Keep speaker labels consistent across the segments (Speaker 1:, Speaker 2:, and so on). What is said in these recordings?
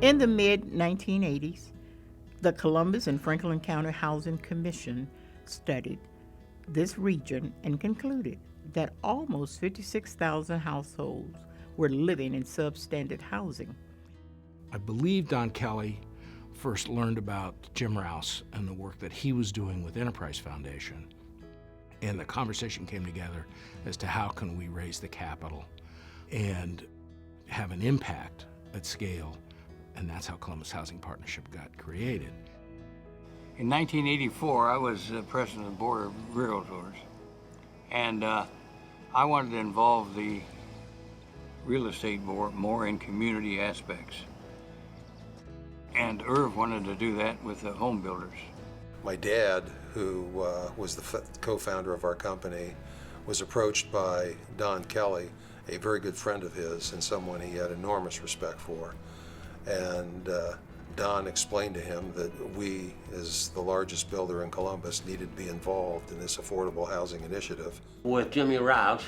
Speaker 1: In the mid-1980s, the Columbus and Franklin County Housing Commission studied this region and concluded that almost 56,000 households were living in substandard housing.
Speaker 2: I believe Don Kelly first learned about Jim Rouse and the work that he was doing with Enterprise Foundation. And the conversation came together as to how can we raise the capital and have an impact at scale. And that's how Columbus Housing Partnership got created.
Speaker 3: In 1984, I was president of the Board of Realtors, and I wanted to involve the real estate board more in community aspects. And Irv wanted to do that with the home builders.
Speaker 4: My dad, who was the co-founder of our company, was approached by Don Kelly, a very good friend of his and someone he had enormous respect for. And Don explained to him that we, as the largest builder in Columbus, needed to be involved in this affordable housing initiative.
Speaker 5: With Jimmy Rouse,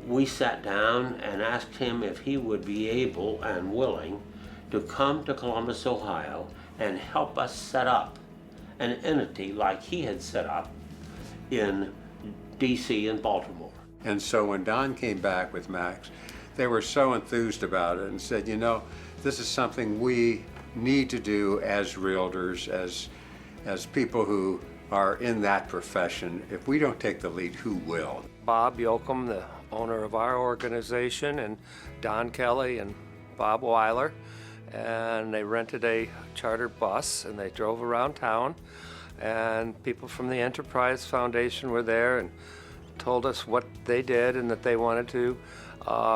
Speaker 5: we sat down and asked him if he would be able and willing to come to Columbus, Ohio, and help us set up an entity like he had set up in DC and Baltimore.
Speaker 6: And so when Don came back with Max, they were so enthused about it and said, you know, this is something we need to do as realtors, as people who are in that profession. If we don't take the lead, who will?
Speaker 7: Bob Yoakum, the owner of our organization, and Don Kelly and Bob Weiler, and they rented a charter bus and they drove around town, and people from the Enterprise Foundation were there and told us what they did and that they wanted to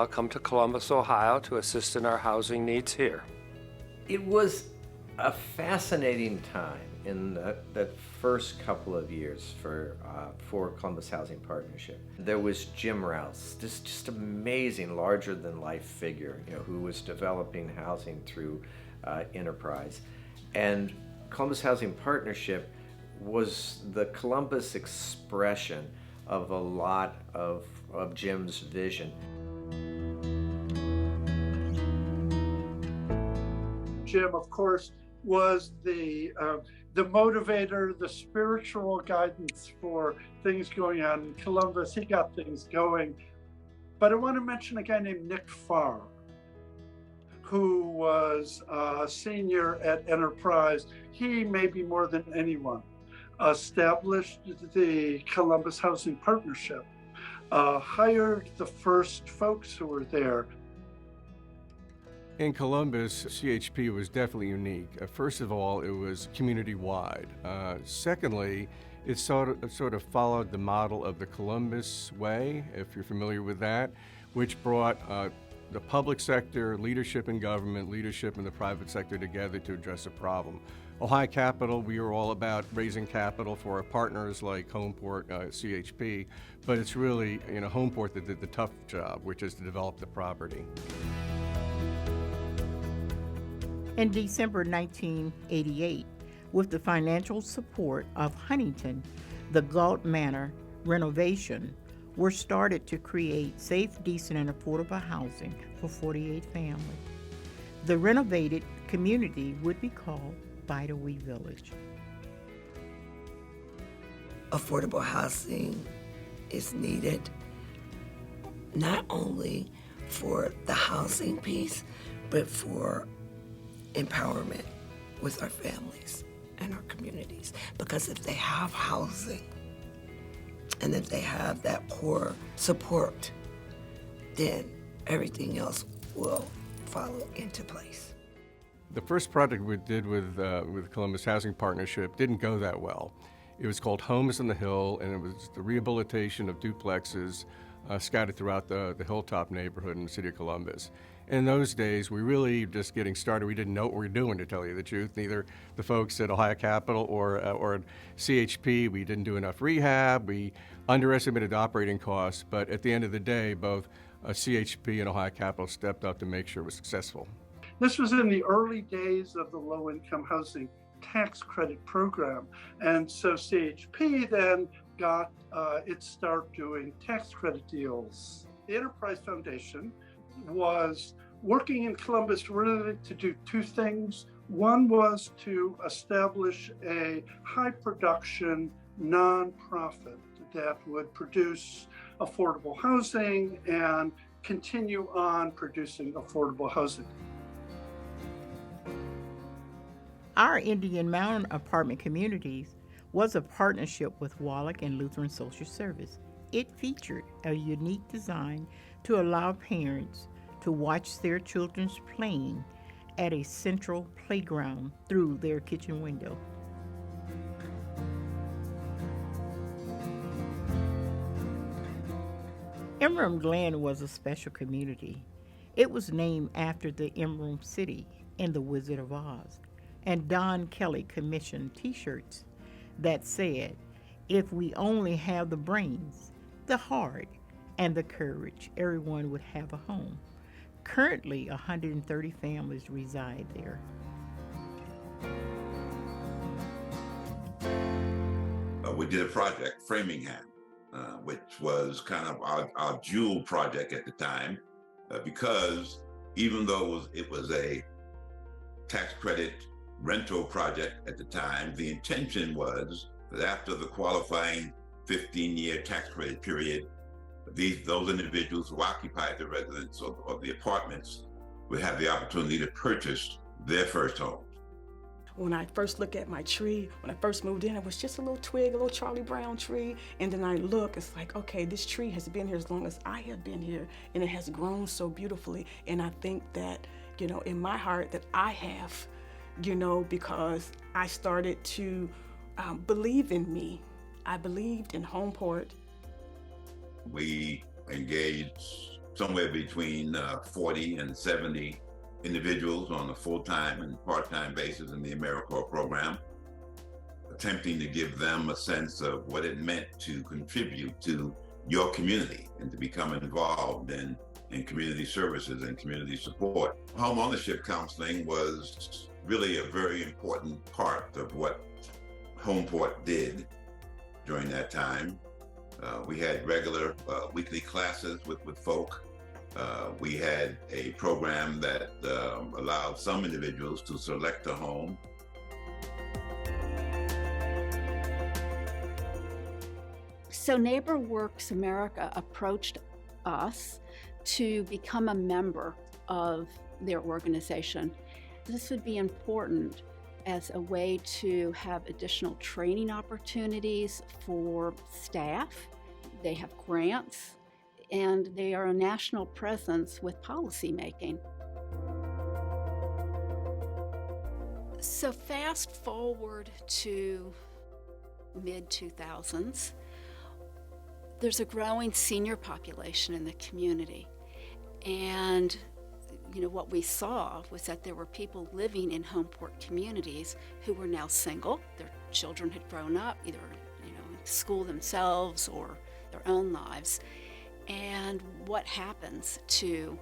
Speaker 7: come to Columbus, Ohio to assist in our housing needs here.
Speaker 8: It was a fascinating time in that first couple of years for Columbus Housing Partnership. There was Jim Rouse, this just amazing, larger-than-life figure, you know, who was developing housing through Enterprise. And Columbus Housing Partnership was the Columbus expression of a lot of Jim's vision.
Speaker 9: Jim, of course, was the motivator, the spiritual guidance for things going on in Columbus. He got things going. But I want to mention a guy named Nick Farr, who was a senior at Enterprise. He, maybe more than anyone, established the Columbus Housing Partnership, hired the first folks who were there.
Speaker 10: In Columbus, CHP was definitely unique. First of all, it was community-wide. Secondly, it sort of followed the model of the Columbus Way, if you're familiar with that, which brought the public sector, leadership in government, leadership in the private sector together to address a problem. Ohio Capital, we are all about raising capital for our partners like Homeport, CHP, but it's really Homeport that did the tough job, which is to develop the property.
Speaker 1: In December 1988, with the financial support of Huntington, the Galt Manor renovation were started to create safe, decent, and affordable housing for 48 families. The renovated community would be called Bide-A-Wee Village.
Speaker 11: Affordable housing is needed not only for the housing piece, but for empowerment with our families and our communities. Because if they have housing and if they have that core support, then everything else will follow into place.
Speaker 10: The first project we did with Columbus Housing Partnership didn't go that well. It was called Homes on the Hill, and it was the rehabilitation of duplexes scattered throughout the Hilltop neighborhood in the city of Columbus. In those days, we really just getting started. We didn't know what we were doing, to tell you the truth. Neither the folks at Ohio Capital or CHP. We didn't do enough rehab. We underestimated the operating costs. But at the end of the day, both CHP and Ohio Capital stepped up to make sure it was successful.
Speaker 9: This was in the early days of the low-income housing tax credit program. And so CHP then got its start doing tax credit deals. The Enterprise Foundation was working in Columbus really to do two things. One was to establish a high production nonprofit that would produce affordable housing and continue on producing affordable housing.
Speaker 1: Our Indian Mound apartment communities was a partnership with Wallach and Lutheran Social Service. It featured a unique design to allow parents to watch their children playing at a central playground through their kitchen window. Emerald Glen was a special community. It was named after the Emerald City in The Wizard of Oz, and Don Kelly commissioned t-shirts that said, "If we only have the brains, the heart, and the courage, everyone would have a home." Currently, 130 families reside there.
Speaker 12: We did a project, Framingham, which was kind of our jewel project at the time, because even though it was a tax credit rental project at the time, the intention was that after the qualifying 15-year tax credit period, those individuals who occupied the residence or the apartments would have the opportunity to purchase their first home.
Speaker 13: When I first look at my tree, when I first moved in, it was just a little twig, a little Charlie Brown tree. And then I look, it's like, okay, this tree has been here as long as I have been here, and it has grown so beautifully. And I think that, in my heart that I have, because I started to believe in me. I believed in Homeport.
Speaker 12: We engaged somewhere between 40 and 70 individuals on a full-time and part-time basis in the AmeriCorps program, attempting to give them a sense of what it meant to contribute to your community and to become involved in community services and community support. Home ownership counseling was really a very important part of what Homeport did during that time. We had regular weekly classes with folk. We had a program that allowed some individuals to select a home.
Speaker 14: So NeighborWorks America approached us to become a member of their organization. This would be important as a way to have additional training opportunities for staff. They have grants, and they are a national presence with policy making. So fast forward to mid-2000s, there's a growing senior population in the community. And what we saw was that there were people living in Homeport communities who were now single. Their children had grown up, either in school themselves or their own lives. And what happens to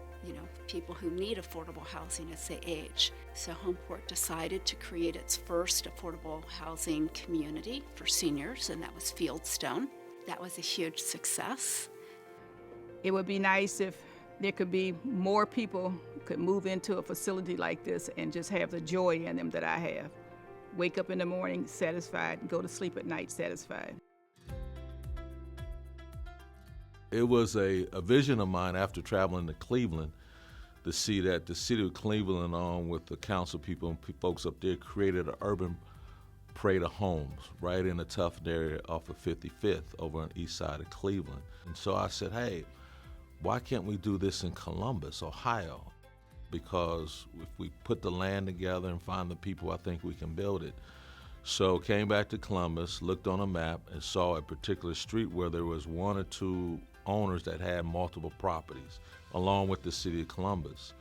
Speaker 14: people who need affordable housing as they age? So Homeport decided to create its first affordable housing community for seniors, and that was Fieldstone. That was a huge success.
Speaker 15: It would be nice if there could be more people could move into a facility like this and just have the joy in them that I have. Wake up in the morning satisfied, go to sleep at night satisfied.
Speaker 16: It was a vision of mine after traveling to Cleveland to see that the city of Cleveland, along with the council people and folks up there, created an urban parade of homes right in a tough area off of 55th over on the east side of Cleveland. And so I said, hey, why can't we do this in Columbus, Ohio? Because if we put the land together and find the people, I think we can build it. So came back to Columbus, looked on a map, and saw a particular street where there was one or two owners that had multiple properties, along with the city of Columbus.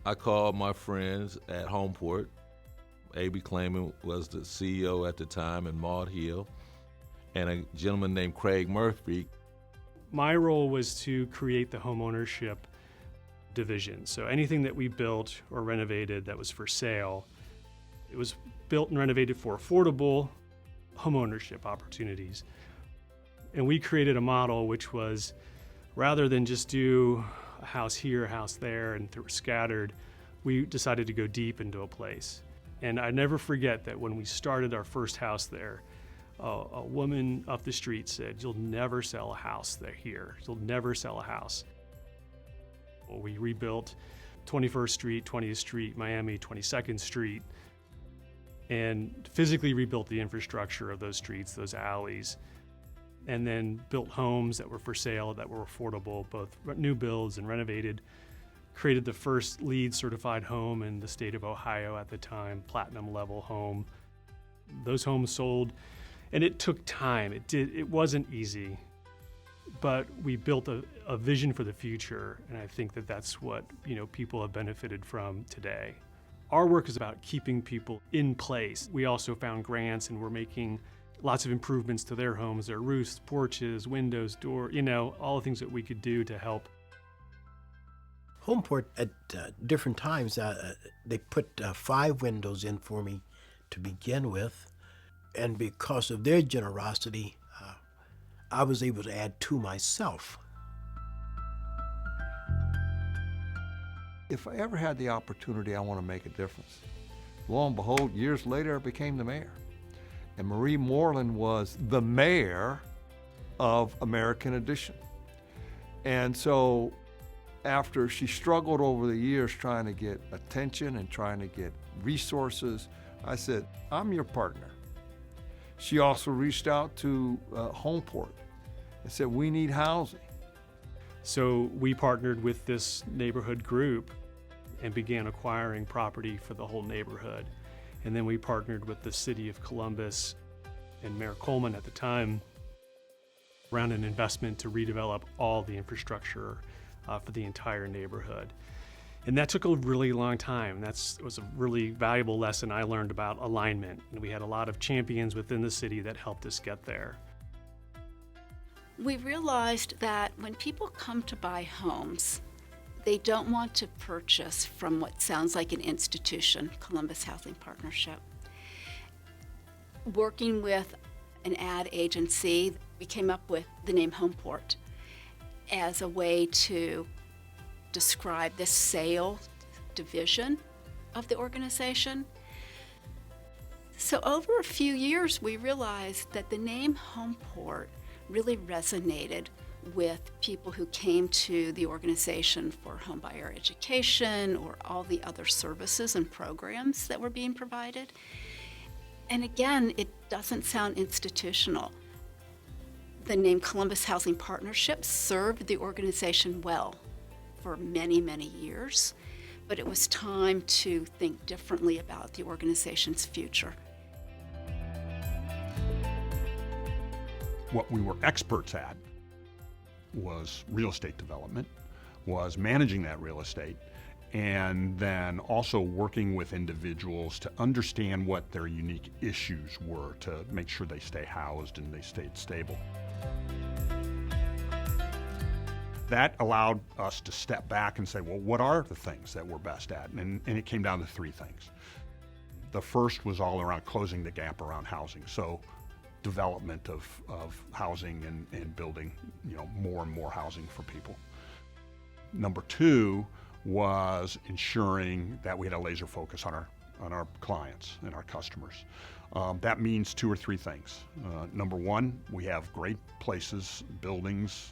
Speaker 16: I called my friends at Homeport. A.B. Clayman was the CEO at the time, and Maud Hill, and a gentleman named Craig Murphy.
Speaker 17: My role was to create the homeownership division. So anything that we built or renovated that was for sale, it was built and renovated for affordable homeownership opportunities. And we created a model which was, rather than just do a house here, a house there, and they were scattered, we decided to go deep into a place. And I never forget that when we started our first house there, a woman up the street said, "You'll never sell a house here. You'll never sell a house." Well, we rebuilt 21st Street, 20th Street, Miami, 22nd Street, and physically rebuilt the infrastructure of those streets, those alleys, and then built homes that were for sale, that were affordable, both new builds and renovated. Created the first LEED certified home in the state of Ohio at the time, platinum level home. Those homes sold, and it took time. It wasn't easy, but we built a vision for the future, and I think that that's what people have benefited from today. Our work is about keeping people in place. We also found grants, and we're making lots of improvements to their homes, their roofs, porches, windows, door, all the things that we could do to help.
Speaker 18: Homeport, at different times, they put 5 windows in for me to begin with, and because of their generosity, I was able to add 2 myself.
Speaker 19: If I ever had the opportunity, I want to make a difference. Lo and behold, years later, I became the mayor. And Marie Moreland was the mayor of American Addition. And so after she struggled over the years trying to get attention and trying to get resources, I said, "I'm your partner." She also reached out to Homeport and said, "We need housing."
Speaker 17: So we partnered with this neighborhood group and began acquiring property for the whole neighborhood. And then we partnered with the city of Columbus and Mayor Coleman at the time around an investment to redevelop all the infrastructure for the entire neighborhood. And that took a really long time. It was a really valuable lesson I learned about alignment. And we had a lot of champions within the city that helped us get there.
Speaker 14: We realized that when people come to buy homes, they don't want to purchase from what sounds like an institution, Columbus Housing Partnership. Working with an ad agency, we came up with the name Homeport as a way to describe the sale division of the organization. So over a few years, we realized that the name Homeport really resonated with people who came to the organization for homebuyer education or all the other services and programs that were being provided. And again, it doesn't sound institutional. The name Columbus Housing Partnership served the organization well for many, many years, but it was time to think differently about the organization's future.
Speaker 20: What we were experts at was real estate development, was managing that real estate, and then also working with individuals to understand what their unique issues were to make sure they stay housed and they stayed stable. That allowed us to step back and say, well, what are the things that we're best at? And it came down to 3 things. The first was all around closing the gap around housing. So development of housing and building, more and more housing for people. Number 2 was ensuring that we had a laser focus on our clients and our customers. That means 2 or 3 things. Number 1, we have great places, buildings,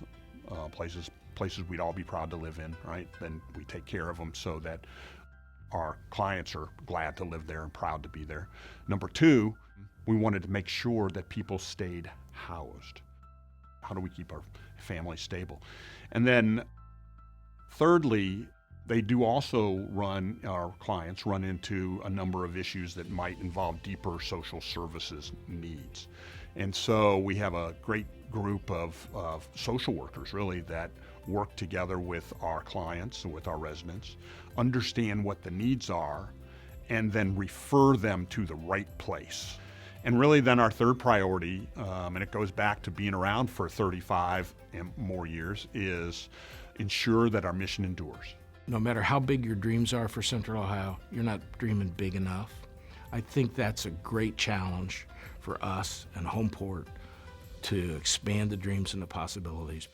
Speaker 20: places we'd all be proud to live in, right? And we take care of them so that our clients are glad to live there and proud to be there. Number 2, we wanted to make sure that people stayed housed. How do we keep our family stable? And then thirdly, they do also our clients run into a number of issues that might involve deeper social services needs. And so we have a great group of social workers really that work together with our clients and with our residents, understand what the needs are, and then refer them to the right place. And really then our third priority, and it goes back to being around for 35 and more years, is ensure that our mission endures.
Speaker 2: No matter how big your dreams are for Central Ohio, you're not dreaming big enough. I think that's a great challenge for us and Homeport to expand the dreams and the possibilities.